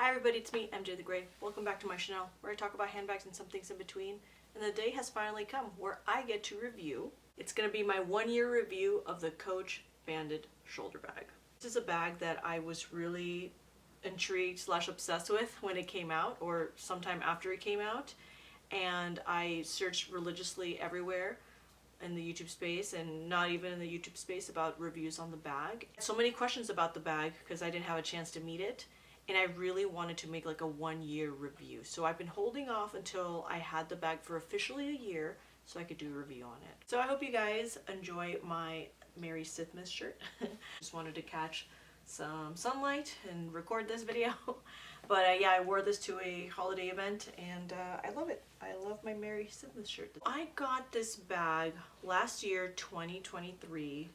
Hi everybody, it's me, MJ the Grey. Welcome back to my channel, where I talk about handbags and some things in between. And the day has finally come where I get to review. It's going to be my 1-year review of the Coach Bandit shoulder bag. This is a bag that I was really intrigued / obsessed with when it came out, or sometime after it came out. And I searched religiously everywhere in the YouTube space, and not even in the YouTube space, about reviews on the bag. So many questions about the bag because I didn't have a chance to meet it. And I really wanted to make like a 1-year review. So I've been holding off until I had the bag for officially a year so I could do a review on it. So I hope you guys enjoy my Mary Sithmas shirt. Just wanted to catch some sunlight and record this video. But yeah, I wore this to a holiday event and I love it. I love my Mary Sithmas shirt. I got this bag last year, 2023,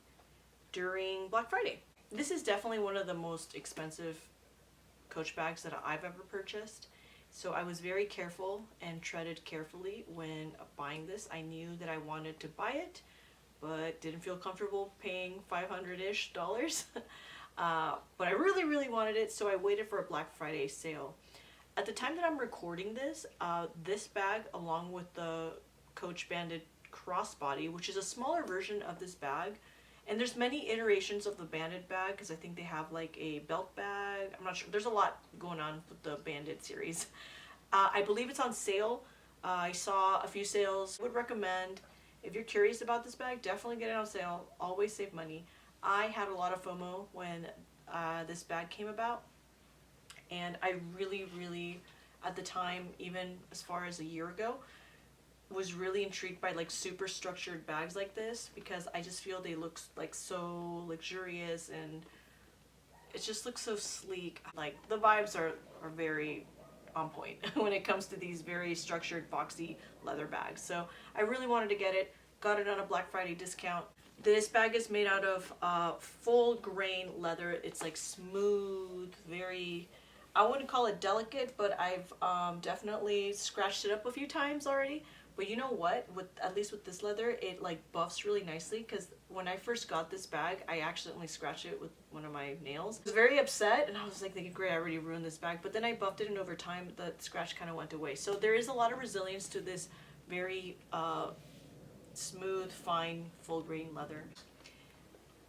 during Black Friday. This is definitely one of the most expensive Coach bags that I've ever purchased, so I was very careful and treaded carefully when buying this. I knew that I wanted to buy it, but didn't feel comfortable paying $500-ish. But I really wanted it, so I waited for a Black Friday sale. At the time that I'm recording this, this bag, along with the Coach Bandit crossbody, which is a smaller version of this bag, and there's many iterations of the Bandit bag because I think they have like a belt bag. I'm not sure. There's a lot going on with the Bandit series. I believe it's on sale. I saw a few sales. I would recommend, if you're curious about this bag, definitely get it on sale. Always save money. I had a lot of FOMO when this bag came about. And I really, at the time, even as far as a year ago, was really intrigued by like super structured bags like this, because I just feel they look like so luxurious and it just looks so sleek. Like the vibes are very on point when it comes to these very structured boxy leather bags. So I really wanted to get it, got it on a Black Friday discount. This bag is made out of full grain leather. It's like smooth, very, I wouldn't call it delicate, but I've definitely scratched it up a few times already. But you know what, at least with this leather, it like buffs really nicely, because when I first got this bag, I accidentally scratched it with one of my nails. I was very upset, and I was like thinking, great, I already ruined this bag. But then I buffed it, and over time, the scratch kind of went away. So there is a lot of resilience to this very smooth, fine, full grain leather.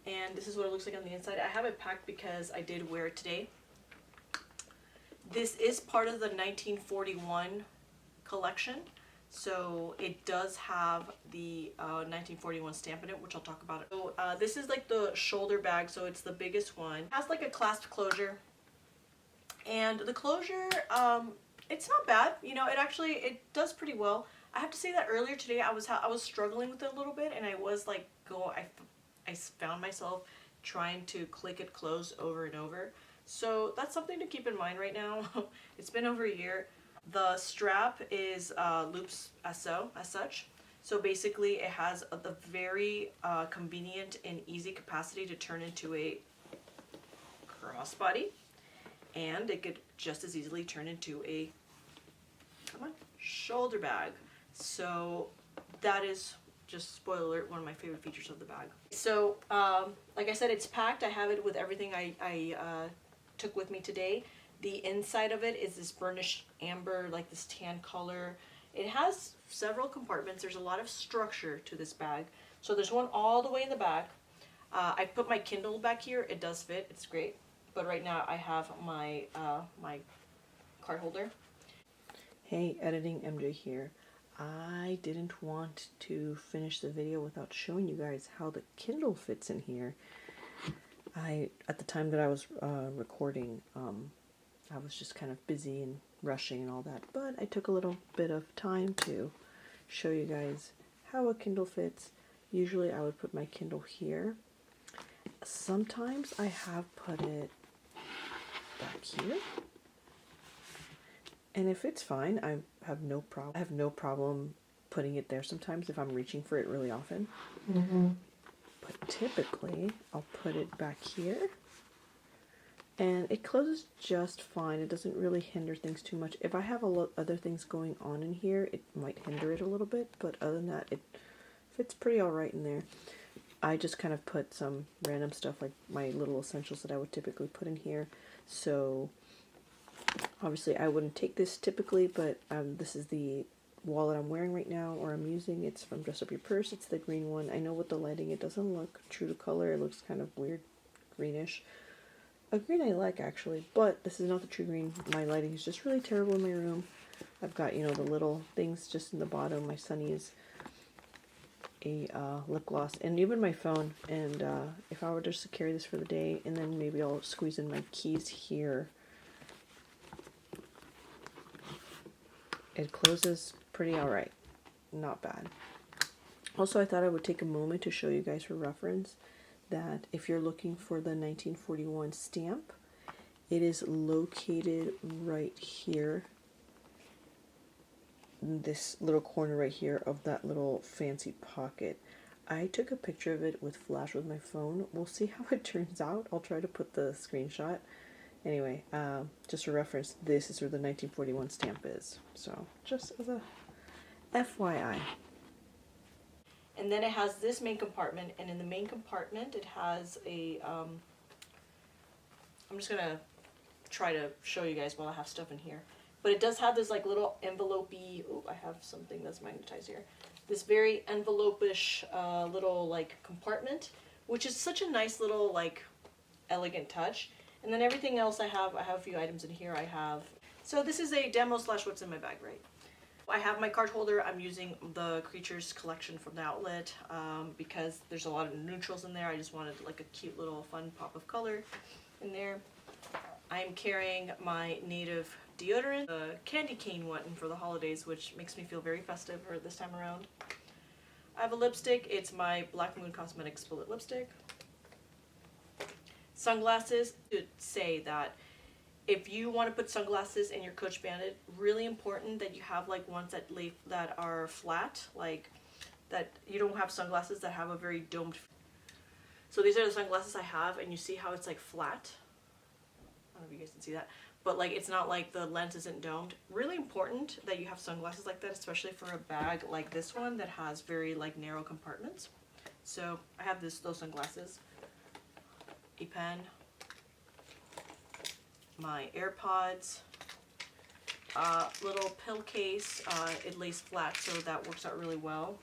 And this is what it looks like on the inside. I have it packed because I did wear it today. This is part of the 1941 collection. So it does have the 1941 stamp in it, which I'll talk about. So this is like the shoulder bag, so it's the biggest one. It has like a clasp closure, and the closure, it's not bad. You know, it does pretty well. I have to say that earlier today I was struggling with it a little bit, and I was like I found myself trying to click it closed over and over. So that's something to keep in mind right now. It's been over a year. The strap is loops as such. So basically it has the very convenient and easy capacity to turn into a crossbody, and it could just as easily turn into a shoulder bag. So that is, just spoiler alert, one of my favorite features of the bag. So like I said, it's packed. I have it with everything I took with me today. The inside of it is this burnished amber, like this tan color. It has several compartments. There's a lot of structure to this bag. So there's one all the way in the back. I put my Kindle back here. It does fit. It's great. But right now I have my my card holder. Hey, editing MJ here. I didn't want to finish the video without showing you guys how the Kindle fits in here. At the time that I was recording, I was just kind of busy and rushing and all that, but I took a little bit of time to show you guys how a Kindle fits. Usually I would put my Kindle here. Sometimes I have put it back here, and if it's fine, I have no problem putting it there sometimes if I'm reaching for it really often. But typically I'll put it back here, and it closes just fine. It doesn't really hinder things too much. If I have other things going on in here, it might hinder it a little bit, but other than that, it fits pretty alright in there. I just kind of put some random stuff, like my little essentials that I would typically put in here. So Obviously I wouldn't take this typically, but this is the wallet I'm wearing right now, or I'm using. It's from Dress Up Your Purse. It's the green one. I know with the lighting it doesn't look true to color. It looks kind of weird greenish. A green I like actually, but this is not the true green. My lighting is just really terrible in my room. I've got, you know, the little things just in the bottom. My son used a lip gloss and even my phone, and if I were just to carry this for the day, and then maybe I'll squeeze in my keys here, it closes pretty alright, not bad. Also, I thought I would take a moment to show you guys for reference that if you're looking for the 1941 stamp, it is located right here, this little corner right here of that little fancy pocket. I took a picture of it with flash with my phone. We'll see how it turns out. I'll try to put the screenshot. Anyway, just for reference, this is where the 1941 stamp is. So, just as a FYI. And then it has this main compartment, and in the main compartment it has a, I'm just going to try to show you guys while I have stuff in here. But it does have this like little envelope-y, oh, I have something that's magnetized here. This very envelope-ish little like compartment, which is such a nice little like elegant touch. And then everything else I have a few items in here. So this is a demo slash what's in my bag, right? I have my card holder. I'm using the Creatures collection from the outlet because there's a lot of neutrals in there. I just wanted like a cute little fun pop of color in there. I'm carrying my native deodorant, the candy cane one for the holidays, which makes me feel very festive for this time around. I have a lipstick. It's my Black Moon Cosmetics Bullet lipstick. Sunglasses. To say that if you want to put sunglasses in your Coach Bandit, really important that you have like ones that are flat, like that you don't have sunglasses that have a very domed. So these are the sunglasses I have, and you see how it's like flat. I don't know if you guys can see that, but like it's not like the lens isn't domed. Really important that you have sunglasses like that, especially for a bag like this one that has very like narrow compartments. So I have those sunglasses, a pen, my AirPods, little pill case. It lays flat, so that works out really well.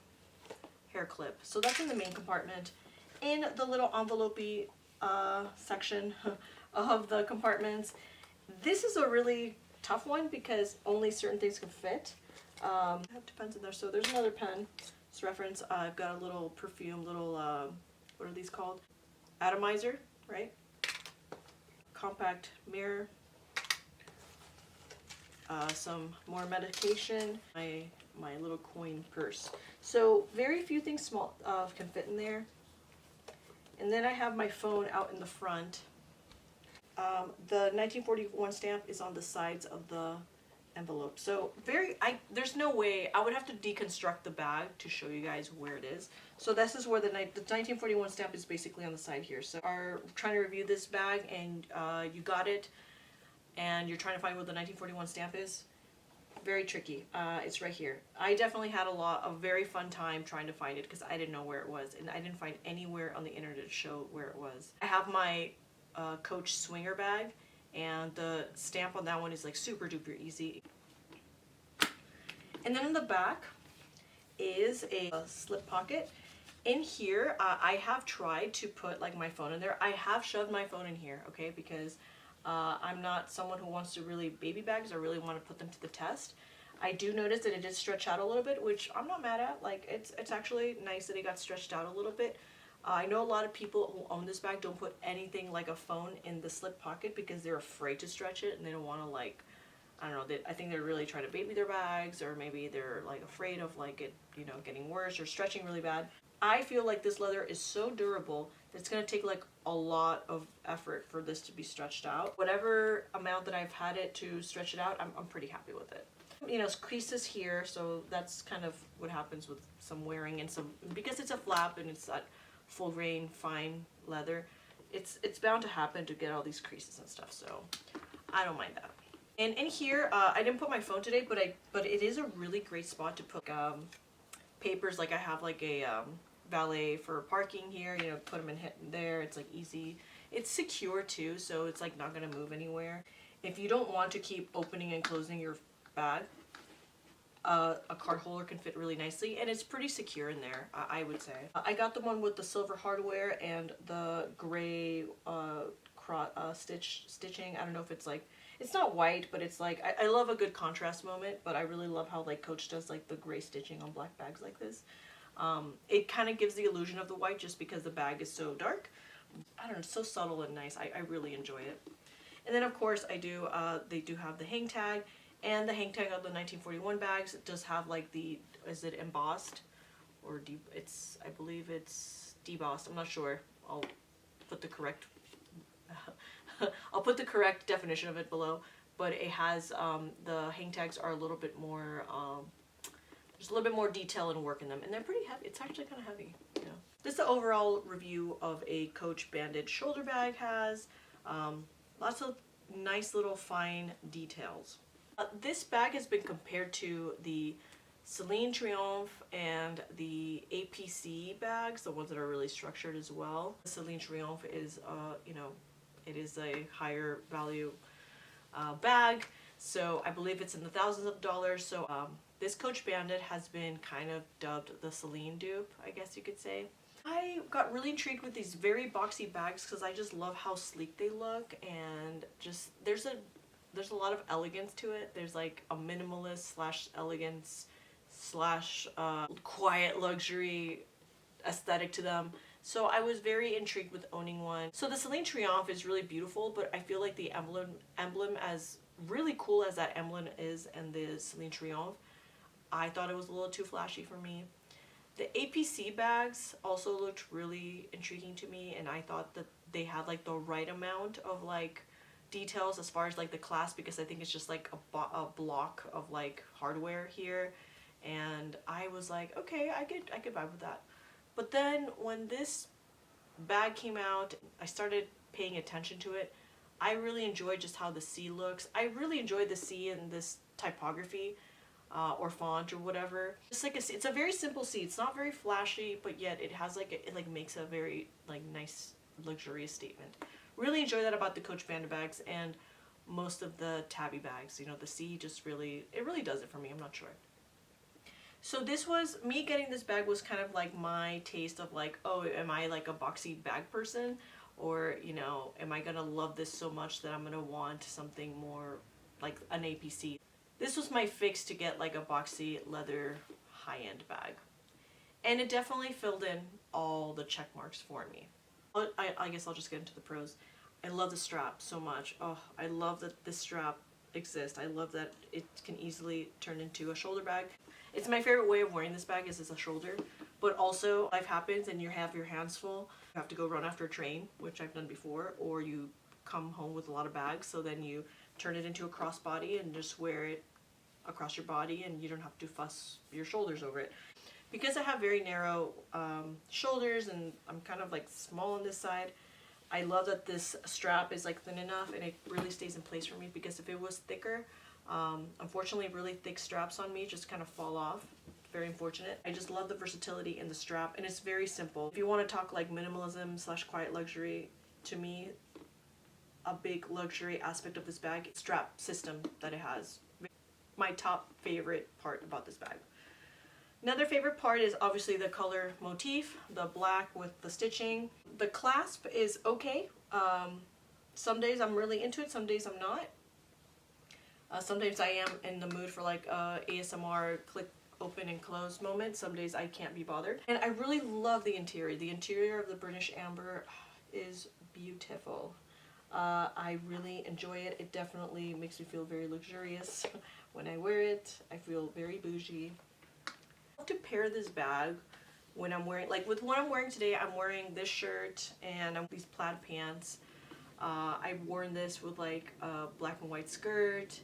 Hair clip. So that's in the main compartment. In the little envelope-y section of the compartments, this is a really tough one because only certain things can fit. I have two pens in there, so there's another pen. This reference, I've got a little perfume, little, what are these called? Atomizer, right? Compact mirror, some more medication, my little coin purse. So very few things small can fit in there. And then I have my phone out in the front. The 1941 stamp is on the sides of the envelope. So there's no way, I would have to deconstruct the bag to show you guys where it is. So this is where the 1941 stamp is basically on the side here. So are trying to review this bag and you got it and you're trying to find where the 1941 stamp is. Very tricky. It's right here. I definitely had a very fun time trying to find it because I didn't know where it was, and I didn't find anywhere on the internet to show where it was. I have my Coach Swinger bag, and the stamp on that one is like super duper easy. And then in the back is a slip pocket. In here, I have tried to put like my phone in there. I have shoved my phone in here, okay, because I'm not someone who wants to really baby bags or really want to put them to the test. I do notice that it did stretch out a little bit, which I'm not mad at. Like it's actually nice that it got stretched out a little bit. I know a lot of people who own this bag don't put anything like a phone in the slip pocket because they're afraid to stretch it and they don't want to, like, I don't know, I think they're really trying to baby their bags, or maybe they're like afraid of like it, you know, getting worse or stretching really bad. I feel like this leather is so durable that it's going to take like a lot of effort for this to be stretched out. Whatever amount that I've had it to stretch it out, I'm pretty happy with it. You know, creases here, so that's kind of what happens with some wearing and some, because it's a flap and it's that full grain fine leather, it's bound to happen to get all these creases and stuff, so I don't mind that. And in here, I didn't put my phone today, but it is a really great spot to put papers. Like I have like a valet for parking here, you know, put them in there. It's like easy. It's secure too, so it's like not gonna move anywhere. If you don't want to keep opening and closing your bag, a card holder can fit really nicely, and it's pretty secure in there, I would say. I got the one with the silver hardware and the gray stitching. I don't know if it's like, it's not white, but it's like, I love a good contrast moment, but I really love how like Coach does like the gray stitching on black bags like this. It kind of gives the illusion of the white just because the bag is so dark. I don't know, it's so subtle and nice. I really enjoy it. And then of course they do have the hang tag, and the hang tag of the 1941 bags does have like the, is it embossed or I believe it's debossed. I'm not sure. I'll put the correct definition of it below, but it has the hang tags are a little bit more there's a little bit more detail and work in them, and they're pretty heavy. It's actually kind of heavy, you know. This is the overall review of a Coach Bandit shoulder bag. Has lots of nice little fine details. This bag has been compared to the Celine Triomphe and the APC bags, the ones that are really structured as well. The Celine Triomphe is, you know, it is a higher value bag, so I believe it's in the thousands of dollars. So this Coach Bandit has been kind of dubbed the Celine dupe, I guess you could say. I got really intrigued with these very boxy bags because I just love how sleek they look, and just there's a lot of elegance to it. There's like a minimalist slash elegance slash quiet luxury aesthetic to them. So I was very intrigued with owning one. So the Celine Triomphe is really beautiful, but I feel like the emblem, as really cool as that emblem is, and the Celine Triomphe, I thought it was a little too flashy for me. The APC bags also looked really intriguing to me, and I thought that they had like the right amount of like details as far as like the clasp, because I think it's just like a block of like hardware here, and I was like, okay, I could vibe with that. But then when this bag came out, I started paying attention to it. I really enjoyed just how the C looks. I really enjoyed the C in this typography or font or whatever. It's like it's a very simple C. It's not very flashy, but yet it has like it like makes a very like nice luxurious statement. Really enjoy that about the Coach Bandit bags and most of the tabby bags. You know, the C just really, it really does it for me. I'm not sure. So this was, me getting this bag was kind of like my taste of like, oh, am I like a boxy bag person? Or, you know, am I gonna love this so much that I'm gonna want something more like an APC? This was my fix to get like a boxy leather high-end bag. And it definitely filled in all the check marks for me. I guess I'll just get into the pros. I love the strap so much. Oh, I love that this strap exists. I love that it can easily turn into a shoulder bag. It's my favorite way of wearing this bag is as a shoulder, but also life happens and you have your hands full. You have to go run after a train, which I've done before, or you come home with a lot of bags, so then you turn it into a crossbody and just wear it across your body, and you don't have to fuss your shoulders over it. Because I have very narrow shoulders and I'm kind of like small on this side, I love that this strap is like thin enough and it really stays in place for me, because if it was thicker, unfortunately really thick straps on me just kind of fall off. Very unfortunate. I just love the versatility in the strap, and it's very simple. If you want to talk like minimalism slash quiet luxury, to me, a big luxury aspect of this bag, strap system that it has. My top favorite part about this bag. Another favorite part is obviously the color motif, the black with the stitching. The clasp is okay. Some days I'm really into it, some days I'm not. Sometimes I am in the mood for like ASMR click open and close moment. Some days I can't be bothered. And I really love the interior. The interior of the British Amber is beautiful. I really enjoy it. It definitely makes me feel very luxurious when I wear it. I feel very bougie. To pair this bag when I'm wearing, like with what I'm wearing today, I'm wearing this shirt and these plaid pants. I've worn this with like a black and white skirt.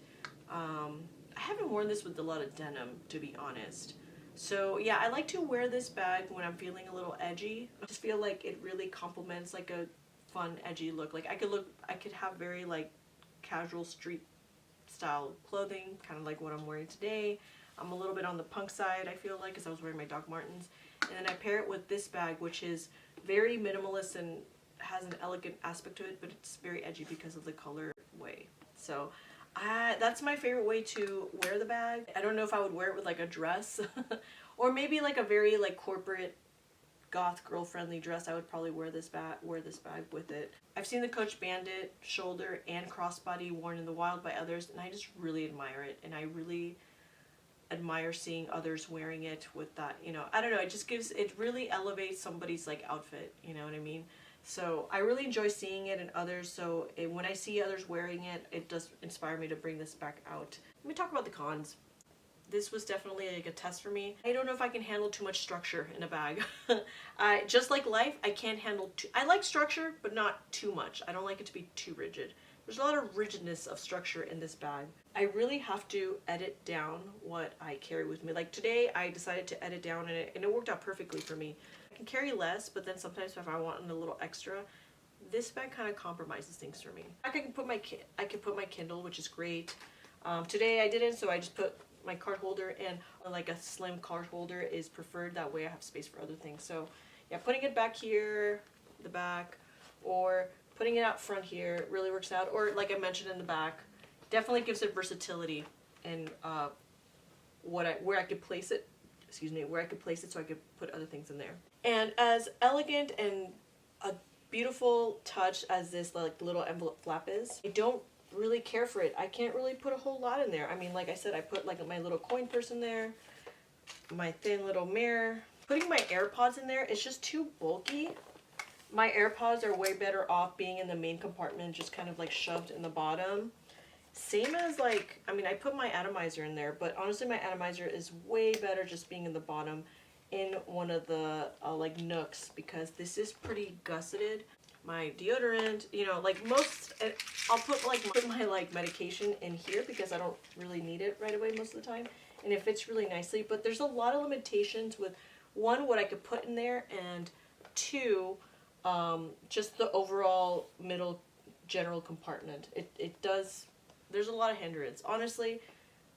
I haven't worn this with a lot of denim, to be honest. So yeah, I like to wear this bag when I'm feeling a little edgy. I just feel like it really complements like a fun edgy look. Like I could have very like casual street style clothing, kind of like what I'm wearing today. I'm a little bit on the punk side, I feel like, because I was wearing my Doc Martens. And then I pair it with this bag, which is very minimalist and has an elegant aspect to it, but it's very edgy because of the color way. So that's my favorite way to wear the bag. I don't know if I would wear it with like a dress or maybe like a very like corporate goth girl friendly dress. I would probably wear this bag with it. I've seen the Coach Bandit shoulder and crossbody worn in the wild by others, and I just really admire it, and I really admire seeing others wearing it with that, you know, I don't know, it really elevates somebody's like outfit, you know what I mean? So I really enjoy seeing it in others, so when I see others wearing it, it does inspire me to bring this back out. Let me talk about the cons. This was definitely like a test for me. I don't know if I can handle too much structure in a bag. Just like life, I can't handle I like structure, but not too much. I don't like it to be too rigid. There's a lot of rigidness of structure in this bag. I really have to edit down what I carry with me. Like today, I decided to edit down, and it worked out perfectly for me. I can carry less, but then sometimes if I want a little extra, this bag kind of compromises things for me. I can put my Kindle, which is great. Today I didn't, so I just put my card holder, and like a slim card holder is preferred. That way I have space for other things. So yeah, putting it back here, the back, or putting it out front here really works out. Or like I mentioned in the back, definitely gives it versatility and where I could place it. Where I could place it so I could put other things in there. And as elegant and a beautiful touch as this like little envelope flap is, I don't really care for it. I can't really put a whole lot in there. I mean, like I said, I put like my little coin purse in there, my thin little mirror. Putting my AirPods in there, it's just too bulky. My AirPods are way better off being in the main compartment, just kind of like shoved in the bottom. Same as like, I mean, I put my atomizer in there, but honestly my atomizer is way better just being in the bottom in one of the like nooks, because this is pretty gusseted. My deodorant, you know, like I'll put my like medication in here because I don't really need it right away most of the time, and it fits really nicely. But there's a lot of limitations with, one, what I could put in there, and two, just the overall middle general compartment. There's a lot of hindrance. Honestly,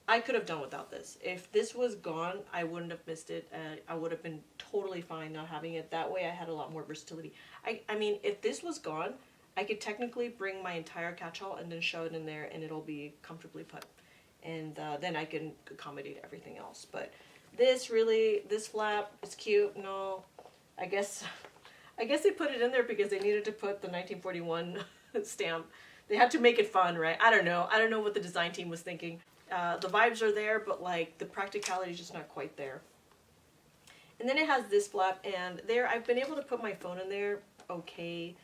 I could have done without this. If this was gone, I wouldn't have missed it. I would have been totally fine not having it. That way I had a lot more versatility. I mean, if this was gone, I could technically bring my entire catch-all and then shove it in there, and it'll be comfortably put. And then I can accommodate everything else. But this flap is cute and all. I guess they put it in there because they needed to put the 1941 stamp. They had to make it fun, right? I don't know what the design team was thinking. The vibes are there, but like the practicality is just not quite there. And then it has this flap, and there I've been able to put my phone in there. Okay,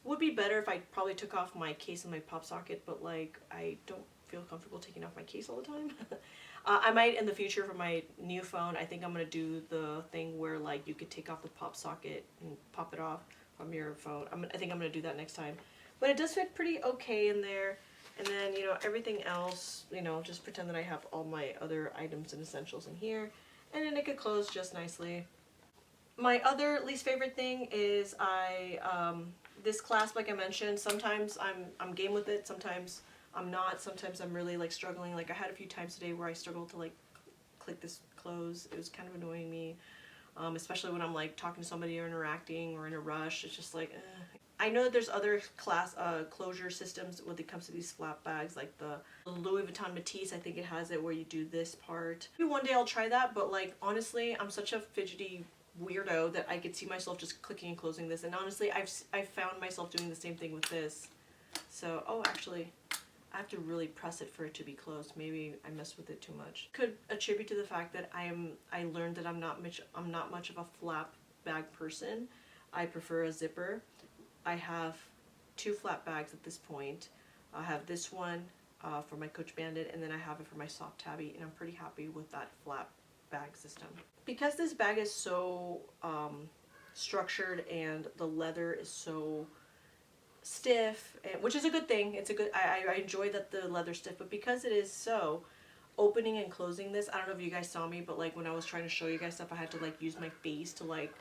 would be better if I probably took off my case and my pop socket, but like I don't feel comfortable taking off my case all the time. I might in the future for my new phone. I think I'm gonna do the thing where like you could take off the pop socket and pop it off from your phone. I think I'm gonna do that next time. But it does fit pretty okay in there. And then, you know, everything else, you know, just pretend that I have all my other items and essentials in here. And then it could close just nicely. My other least favorite thing is this clasp, like I mentioned, sometimes I'm game with it, sometimes I'm not, sometimes I'm really like struggling. Like I had a few times today where I struggled to like click this close. It was kind of annoying me, especially when I'm like talking to somebody or interacting or in a rush. It's just like, I know that there's other closure systems when it comes to these flap bags, like the Louis Vuitton Matisse. I think it has it where you do this part. Maybe one day I'll try that, but like honestly, I'm such a fidgety weirdo that I could see myself just clicking and closing this. And honestly, I've found myself doing the same thing with this. So, oh, actually, I have to really press it for it to be closed. Maybe I messed with it too much. Could attribute to the fact that I learned that I'm not much of a flap bag person. I prefer a zipper. I have 2 flap bags at this point. I have this one for my Coach Bandit, and then I have it for my soft tabby, and I'm pretty happy with that flap bag system. Because this bag is so structured and the leather is so stiff, which is a good thing. I enjoy that the leather's stiff, but because it is so, opening and closing this, I don't know if you guys saw me, but like when I was trying to show you guys stuff, I had to like use my face to like,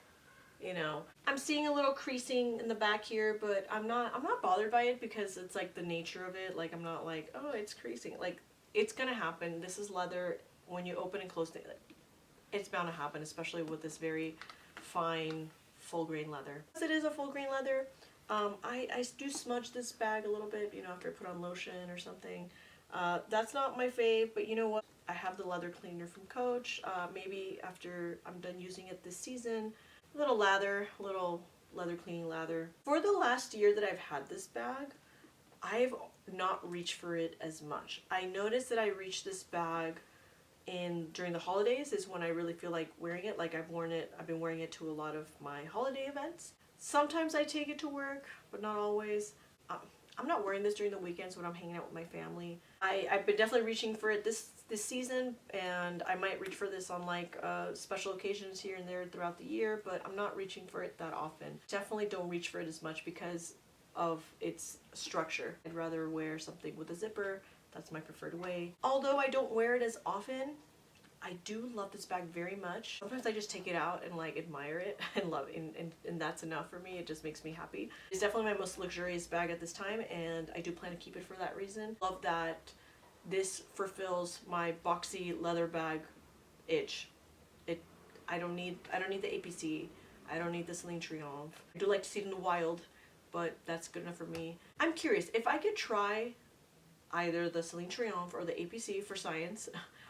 you know, I'm seeing a little creasing in the back here, but I'm not bothered by it because it's like the nature of it. Like I'm not like, oh, it's creasing. Like it's gonna happen. This is leather. When you open and close it, it's bound to happen, especially with this very fine full grain leather. Because it is a full grain leather, I do smudge this bag a little bit, you know, after I put on lotion or something. That's not my fave, but you know what? I have the leather cleaner from Coach. Maybe after I'm done using it this season, a little leather cleaning lather. For the last year that I've had this bag, I've not reached for it as much. I noticed that I reach this bag during the holidays is when I really feel like wearing it. Like I've been wearing it to a lot of my holiday events. Sometimes I take it to work, but not always. I'm not wearing this during the weekends when I'm hanging out with my family. I've been definitely reaching for it this season, and I might reach for this on like special occasions here and there throughout the year, but I'm not reaching for it that often. Definitely don't reach for it as much because of its structure. I'd rather wear something with a zipper. That's my preferred way. Although I don't wear it as often, I do love this bag very much. Sometimes I just take it out and like admire it and love it, and that's enough for me. It just makes me happy. It's definitely my most luxurious bag at this time, and I do plan to keep it for that reason. Love that this fulfills my boxy leather bag itch. I don't need the APC. I don't need the Celine Triomphe. I do like to see it in the wild, but that's good enough for me. I'm curious if I could try either the Celine Triomphe or the APC for science,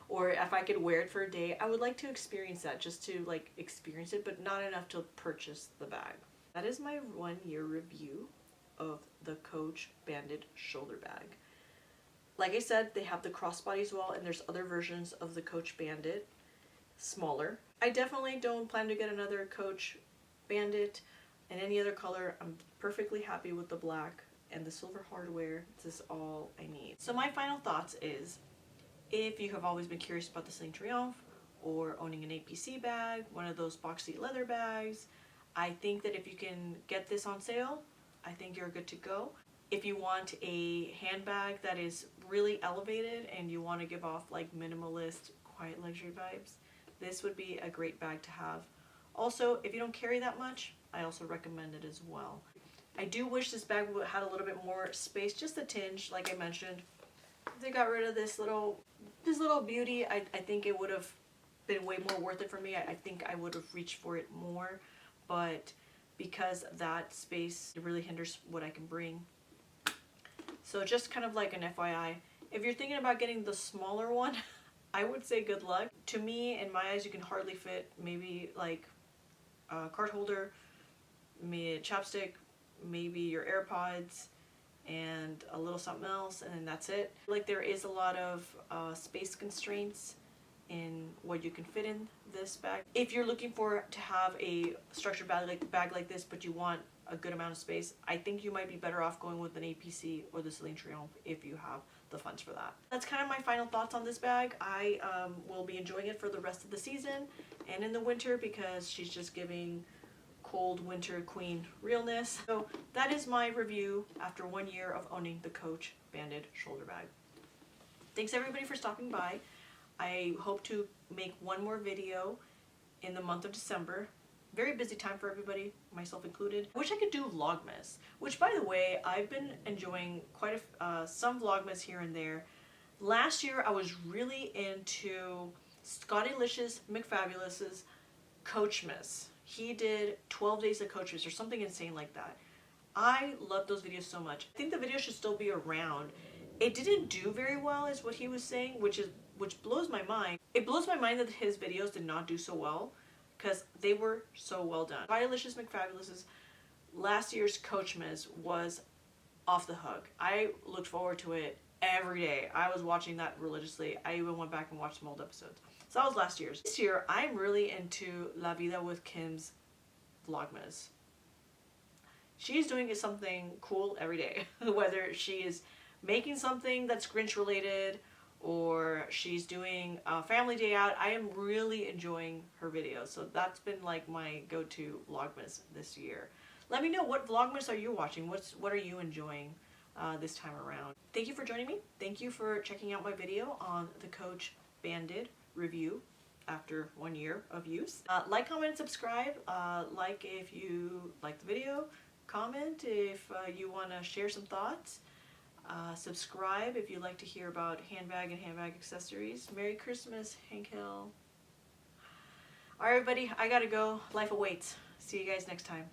or if I could wear it for a day. I would like to experience that, just to like experience it, but not enough to purchase the bag. That is my 1 year review of the Coach Bandit shoulder bag. Like I said, they have the crossbody as well, and there's other versions of the Coach Bandit, smaller. I definitely don't plan to get another Coach Bandit in any other color. I'm perfectly happy with the black and the silver hardware. This is all I need. So my final thoughts is, if you have always been curious about the Celine Triomphe or owning an APC bag, one of those boxy leather bags, I think that if you can get this on sale, I think you're good to go. If you want a handbag that is really elevated and you want to give off like minimalist, quiet luxury vibes, this would be a great bag to have. Also, if you don't carry that much, I also recommend it as well. I do wish this bag had a little bit more space, just a tinge, like I mentioned. If they got rid of this little beauty, I think it would have been way more worth it for me. I think I would have reached for it more, but because that space, it really hinders what I can bring. So just kind of like an FYI, if you're thinking about getting the smaller one, I would say good luck. To me, in my eyes, you can hardly fit maybe like a card holder, maybe a chapstick, maybe your AirPods, and a little something else, and then that's it. Like there is a lot of space constraints in what you can fit in this bag. If you're looking to have a structured bag like this, but you want a good amount of space, I think you might be better off going with an APC or the Celine Triomphe if you have the funds for that. That's kind of my final thoughts on this bag. I will be enjoying it for the rest of the season and in the winter, because she's just giving cold winter queen realness. So that is my review after 1 year of owning the Coach Bandit shoulder bag. Thanks everybody for stopping by. I hope to make one more video in the month of December. Very busy time for everybody, myself included. I wish I could do Vlogmas, which by the way, I've been enjoying quite some Vlogmas here and there. Last year I was really into Scottylicious McFabulous's Coachmas. He did 12 days of Coachmas or something insane like that. I love those videos so much. I think the video should still be around. It didn't do very well is what he was saying, which blows my mind. It blows my mind that his videos did not do so well, because they were so well done. Scottylicious McFabulous's last year's Coachmas was off the hook. I looked forward to it every day. I was watching that religiously. I even went back and watched some old episodes. So that was last year's. This year, I'm really into La Vida with Kim's Vlogmas. She's doing something cool every day. Whether she is making something that's Grinch related, or she's doing a family day out, I am really enjoying her videos. So that's been like my go-to Vlogmas this year. Let me know, what Vlogmas are you watching? What are you enjoying this time around? Thank you for joining me. Thank you for checking out my video on the Coach Bandit review after 1 year of use. Like, comment, and subscribe. Like if you like the video. Comment if you want to share some thoughts. Subscribe if you'd like to hear about handbag and handbag accessories. Merry Christmas, Hank Hill. Alright everybody, I gotta go. Life awaits. See you guys next time.